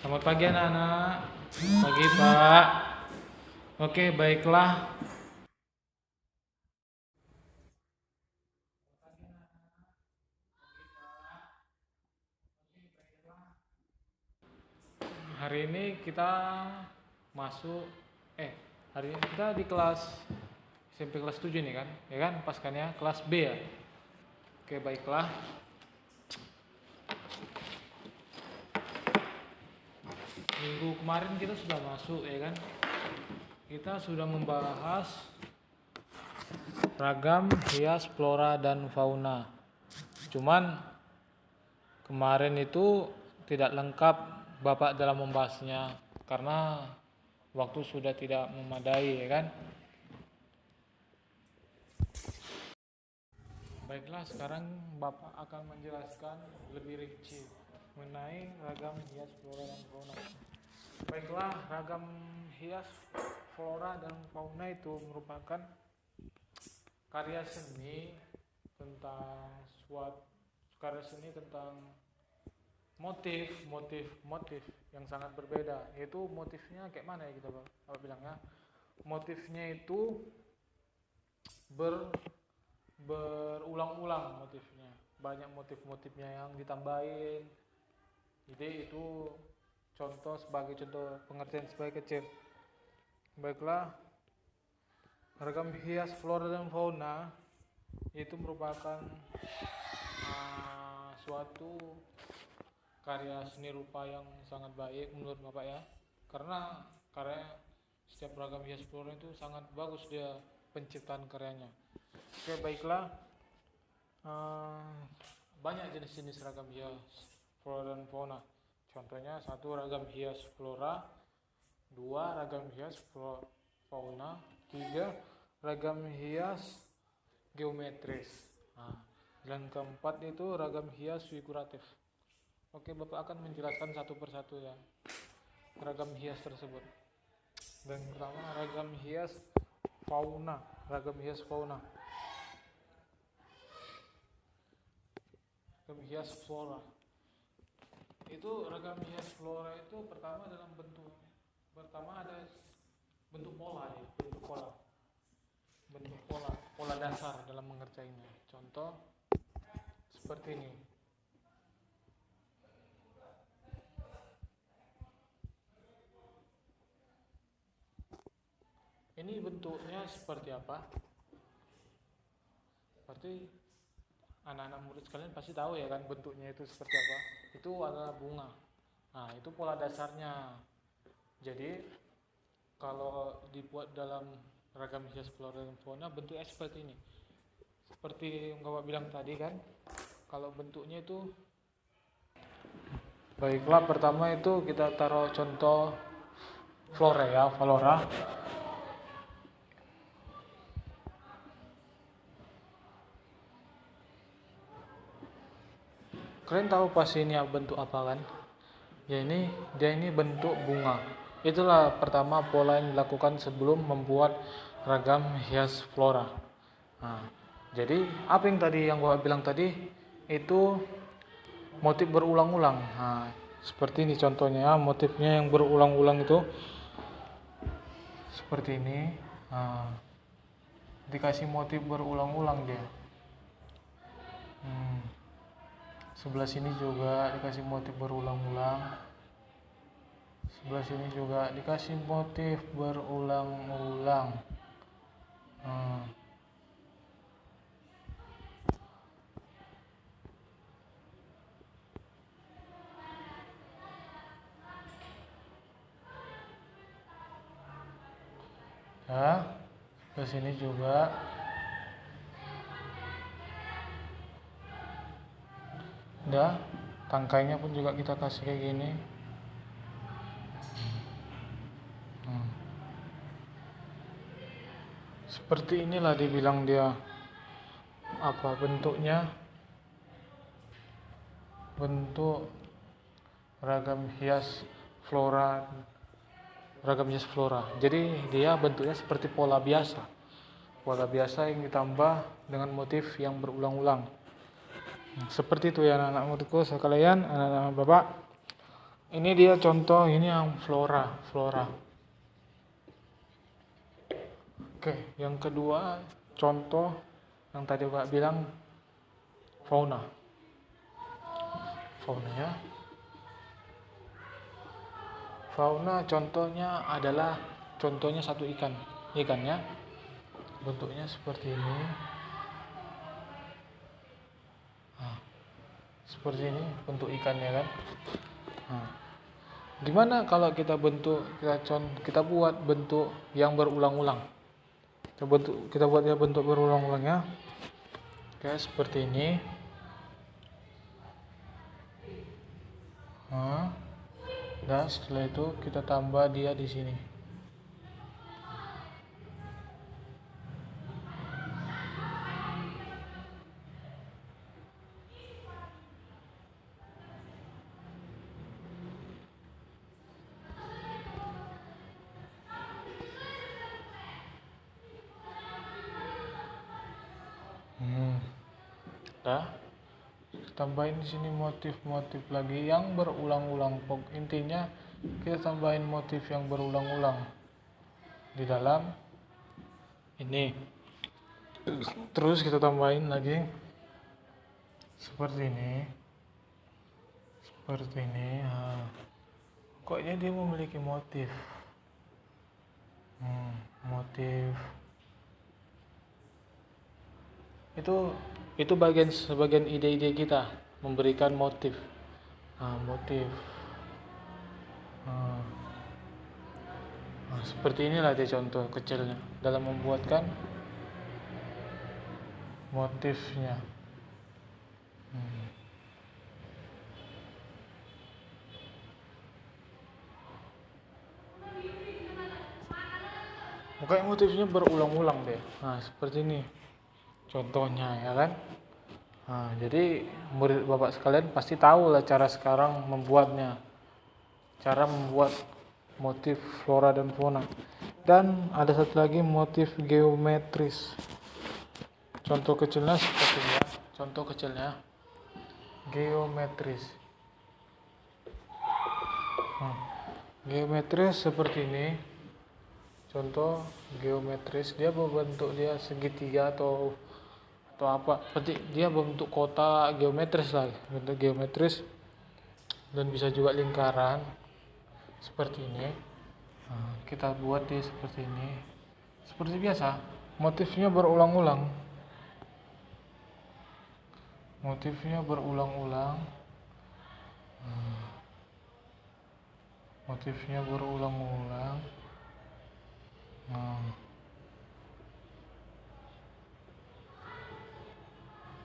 Selamat pagi anak-anak. Pagi Pak. Oke, baiklah. Hari ini kita masuk hari ini kita di kelas SMP kelas 7 nih kan? Ya kan? Pas kan ya, kelas B ya. Oke, baiklah. Minggu kemarin kita sudah masuk ya kan? Kita sudah membahas ragam hias flora dan fauna. Cuman kemarin itu tidak lengkap Bapak dalam membahasnya karena waktu sudah tidak memadai ya kan. Baiklah, sekarang Bapak akan menjelaskan lebih rinci mengenai ragam hias flora dan fauna. Baiklah, ragam hias flora dan fauna itu merupakan karya seni tentang motif yang sangat berbeda. Yaitu motifnya kayak mana ya kita Bapak bilang ya? Motifnya itu berulang-ulang motifnya, banyak motif-motifnya yang ditambahin. Jadi itu sebagai contoh pengertian sebagai kecil. Baiklah, ragam hias flora dan fauna itu merupakan suatu karya seni rupa yang sangat baik menurut Bapak ya, karena karya setiap ragam hias flora itu sangat bagus dia penciptaan karyanya. Oke, baiklah. Banyak jenis-jenis ragam hias flora dan fauna. Contohnya 1 ragam hias flora, 2 ragam hias fauna, 3 ragam hias geometris. Dan keempat itu ragam hias figuratif. Oke, Bapak akan menjelaskan satu persatu ya ragam hias tersebut. Dan pertama ragam hias fauna. Ragam hias flora. Itu ragam hias flora itu pertama ada bentuk pola dasar dalam mengerjainya. Contoh seperti ini. Ini bentuknya seperti apa? Seperti anak-anak murid sekalian pasti tahu ya kan bentuknya itu seperti apa. Itu adalah bunga. Nah, itu pola dasarnya. Jadi kalau dibuat dalam ragam hias flora dan fauna bentuknya seperti ini. Seperti yang Bapak bilang tadi kan, kalau bentuknya itu, baiklah, pertama itu kita taruh contoh flora. Kalian tahu pasti ini bentuk apa kan? Ya dia ini bentuk bunga. Itulah pertama pola yang dilakukan sebelum membuat ragam hias flora. Nah, jadi apa yang tadi yang gua bilang tadi itu motif berulang-ulang. Nah, seperti ini contohnya motifnya yang berulang-ulang itu seperti ini. Nah, dikasih motif berulang-ulang dia. Sebelah sini juga dikasih motif berulang-ulang. Sebelah sini juga dikasih motif berulang-ulang. Ya, sebelah sini juga. Udah, tangkainya pun juga kita kasih kayak gini. Seperti inilah dibilang dia apa bentuknya, bentuk ragam hias flora. Jadi dia bentuknya seperti pola biasa yang ditambah dengan motif yang berulang-ulang. Seperti itu ya anak-anak muridku sekalian, anak-anak Bapak. Ini dia contoh, ini yang flora. Oke, yang kedua contoh yang tadi Pak bilang fauna. Fauna contohnya adalah satu ikannya bentuknya seperti ini. Nah, seperti ini bentuk ikannya kan. Nah, gimana kalau kita buat bentuk yang berulang-ulang? Kita buat ya bentuk berulang-ulangnya. Oke, seperti ini. Nah, dan setelah itu kita tambah dia di sini. Dah, tambahin di sini motif-motif lagi yang berulang-ulang. Intinya kita tambahin motif yang berulang-ulang di dalam ini. Terus kita tambahin lagi seperti ini. Nah, pokoknya dia memiliki motif. Motif itu sebagian ide-ide kita memberikan motif. Motif. Seperti inilah dia contoh kecilnya dalam membuatkan motifnya. Pokoknya motifnya berulang-ulang deh. Nah, seperti ini contohnya ya kan. Nah, jadi murid bapak sekalian pasti tahu lah cara sekarang membuatnya. Cara membuat motif flora dan fauna. Dan ada satu lagi motif geometris. Contoh kecilnya seperti ini ya. Contoh kecilnya geometris. Geometris seperti ini. Contoh geometris, dia berbentuk dia segitiga atau apa, berarti dia berbentuk kotak geometris lah, bentuk geometris, dan bisa juga lingkaran seperti ini. Kita buat dia seperti ini, seperti biasa, motifnya berulang-ulang. Motifnya berulang-ulang.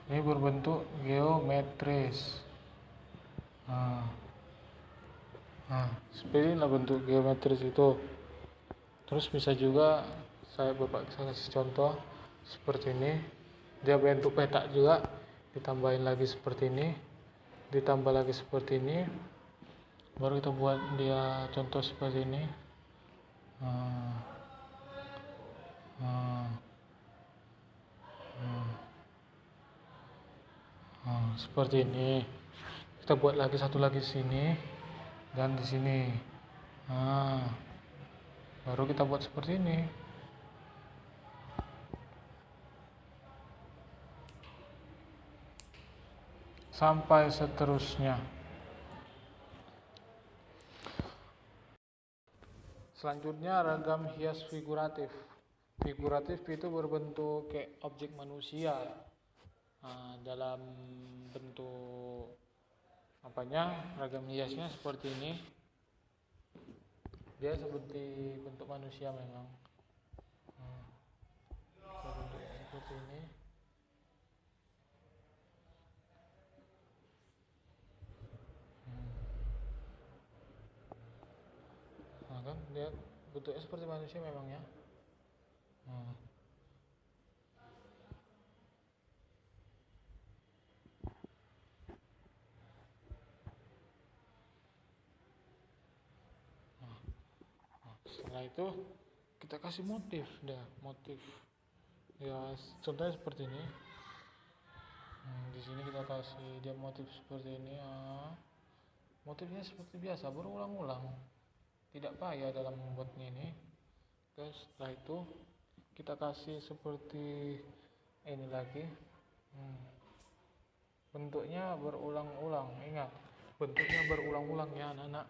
Ini berbentuk geometris. Seperti inilah bentuk geometris itu. Terus bisa juga saya kasih contoh seperti ini. Dia bentuk petak juga, ditambahin lagi seperti ini, ditambah lagi seperti ini. Baru kita buat dia contoh seperti ini. Seperti ini. Kita buat lagi satu lagi di sini dan di sini. Baru kita buat seperti ini. Sampai seterusnya. Selanjutnya ragam hias figuratif. Figuratif itu berbentuk kayak objek manusia. Dalam bentuk ragam hiasnya seperti ini. Dia seperti bentuk manusia memang. Bentuknya seperti ini. Kan dia bentuknya seperti manusia memang ya. Setelah itu kita kasih motif ya, contohnya seperti ini. Di sini kita kasih dia motif seperti ini. Motifnya seperti biasa, berulang-ulang, tidak payah dalam membuatnya ini. Oke, setelah itu kita kasih seperti ini lagi. Bentuknya berulang-ulang, ingat, bentuknya berulang-ulang ya anak-anak.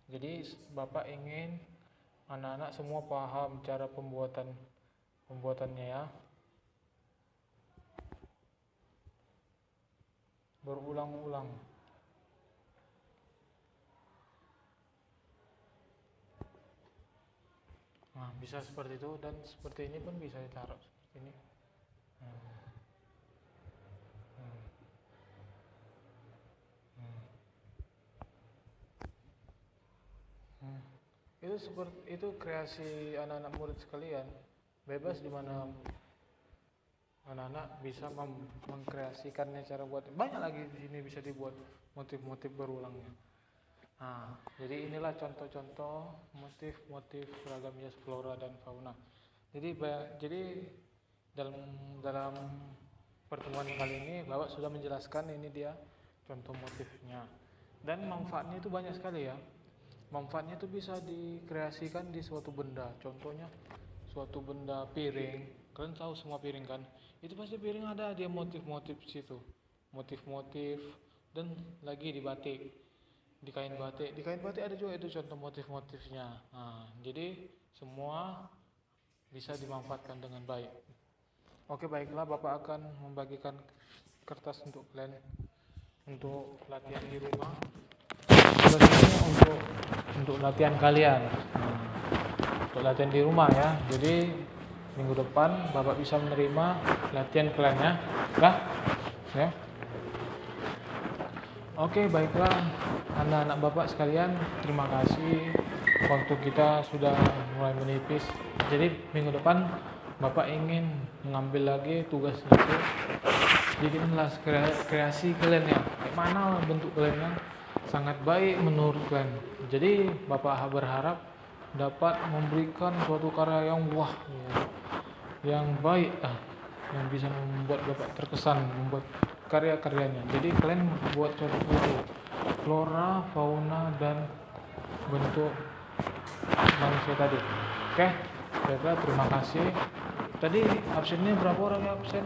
Jadi Bapak ingin anak-anak semua paham cara pembuatannya ya. Berulang-ulang. Nah, bisa seperti itu, dan seperti ini pun bisa ditaruh seperti ini. Itu seperti itu kreasi anak-anak murid sekalian, bebas di mana anak-anak bisa mengkreasikannya. Cara buat banyak lagi di sini bisa dibuat motif-motif berulangnya. Nah, jadi inilah contoh-contoh motif-motif ragam hias flora dan fauna. Jadi dalam pertemuan kali ini Bapak sudah menjelaskan ini dia contoh motifnya, dan manfaatnya itu banyak sekali ya. Manfaatnya itu bisa dikreasikan di suatu benda. Contohnya suatu benda piring, kalian tahu semua piring kan, itu pasti piring ada dia motif-motif situ, motif-motif. Dan lagi di batik, di kain batik ada juga itu contoh motif-motifnya. Nah, jadi semua bisa dimanfaatkan dengan baik. Oke, baiklah, Bapak akan membagikan kertas untuk kalian untuk latihan di rumah. Ini untuk latihan kalian, untuk latihan di rumah ya. Jadi minggu depan Bapak bisa menerima latihan kalian ya. Oke, baiklah anak-anak Bapak sekalian, terima kasih. Waktu kita sudah mulai menipis. Jadi minggu depan Bapak ingin mengambil lagi tugas itu. Jadi inilah kreasi kalian ya. Kayak mana bentuk kalian sangat baik menurut kalian. Jadi Bapak berharap dapat memberikan suatu karya yang yang baik, yang bisa membuat Bapak terkesan membuat karya-karyanya. Jadi kalian buat contoh flora, fauna, dan bentuk manusia tadi. Oke, baiklah, terima kasih. Tadi absennya berapa orang ya absen?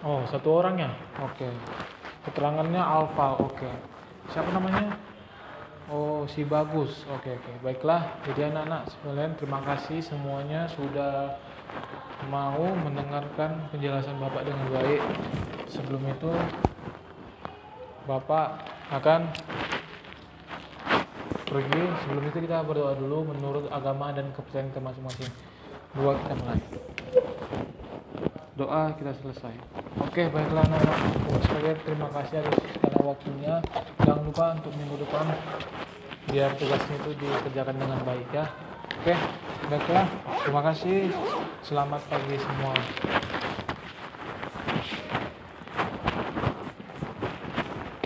Oh, 1 orang ya. Oke. Keterangannya Alfa. Oke. Siapa namanya? Oh, si Bagus. Oke. Baiklah. Jadi anak-anak sekalian, terima kasih semuanya sudah mau mendengarkan penjelasan Bapak dengan baik. Sebelum itu Bapak akan pergi. Sebelum itu kita berdoa dulu menurut agama dan kepercayaan kita masing-masing. Kita mulai. Doa kita selesai. Oke, baiklah anak-anak sekalian, terima kasih atas segala waktunya. Jangan lupa untuk minggu depan biar tugasnya itu dikerjakan dengan baik ya. Oke, baiklah, terima kasih. Selamat pagi semua.